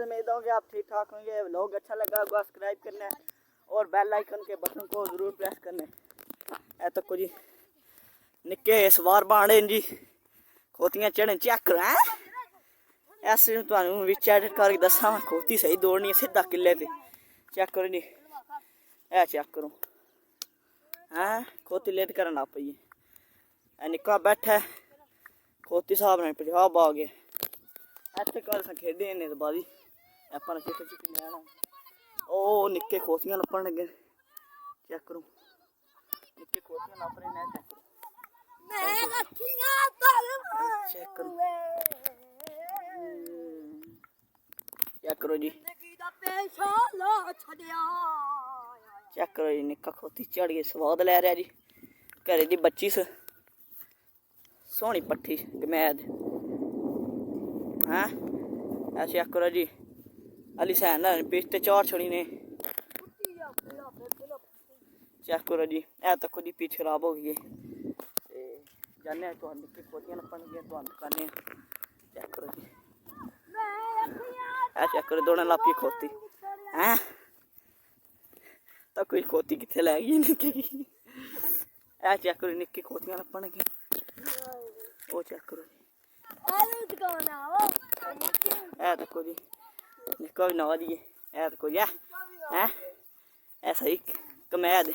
उम्मीद होंगे आप ठीक ठाक होंगे। व्लॉग अच्छा लगा होगा सब्सक्राइब करना है और बेल आइकन के बटन को जरूर प्रेस करना है। तो कुछ निक्के सवार बाणे जी खोतियां चढ़न चेक करो ऐसे तुहानू विच एडिट करके दसा खोती सही दौड़नी है सीधा किले ते चेक करो जी ए चेक करो हैं खोती लेट करन आ पई है निक्का बैठा खोती साहब ने पंजाब आ गए इत्थे कल अस खेडे ने बादी अपन चिट्टे चिट्टे लेना ओ निक्के खोतियां लपन लगे चेक करो निक्के खोतियां लप रहे ने चेक करो चेक करो जी चेक करो जी निक्का खोती चढ़ गई स्वाद लै रहा जी घरे दी बच्ची सोहनी पट्ठी गमैद हैं चेक करो जी अली सैन पिछते चार छड़ी ने चेक करो जी ए तक जी पीछ खराब हो गई जाने तो निक्की खोतियां लपन गए तो करने चेक करो जी ए चेक करो दोनों लापी खोती हैं तो कोई खोती कितने लै गई निक्की ए चेक करो निक्की खोतियां लपन गए वो चेक करो जी ए देखो जी निक्का भी नवा दी ए देखो जी हैं ऐसा ही कमैद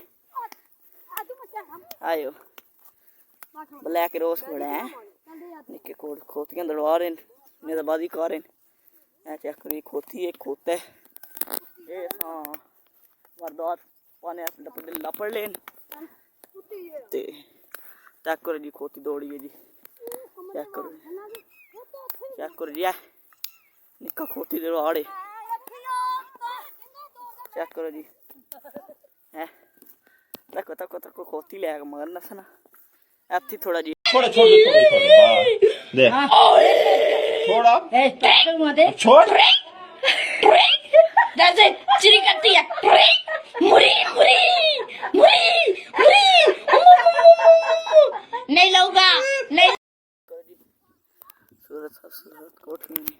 आयो ब्लैक रोज घोड़ा है निक्के खोतियां दड़वा रहे ने तो बादी खा रहे ए चेक करो खोती एक खोता है ये वारदात पाने लपड़ लेन ते चेक करो जी खोती दौड़ी है जी चेक करो जी निक्का खोती दड़वा रहे चेक करो जी है तको तको तको खोती लैके मगर नसना ऐथी थोड़ा जी थोड़ा छोड़ दे थोड़ा छोड़ जैसे चिरी करती है मुरी मुरी मुरी मुरी नहीं लूंगा नहीं करो जी सूरत कोठी में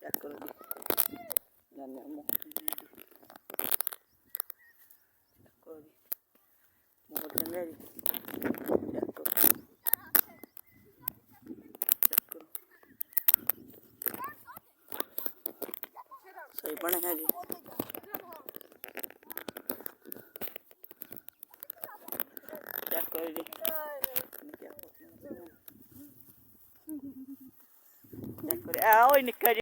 चेक करो जी जाने करो जी मोहर चंगा जी चेक करो सही बने हैं जी चेक करो जी चेक करो आओ निक्का जी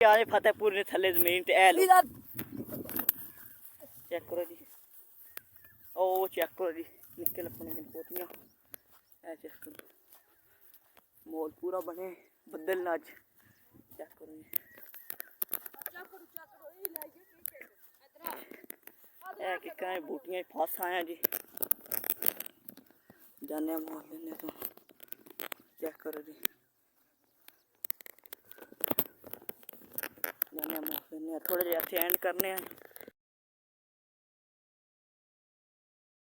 यार फतेहपुर ने थले जमीन ते ए लो चेक करो जी ओ चेक करो जी निक्के लपने की पोतियां ए चेक करो मोल पूरा बने बदल ना अज चेक करो जी ए कि कहीं बूटियां फस आया जी जाने मोल लेने तो चेक करो जी जाने मोल लेने थोड़े जे एंड करने हैं।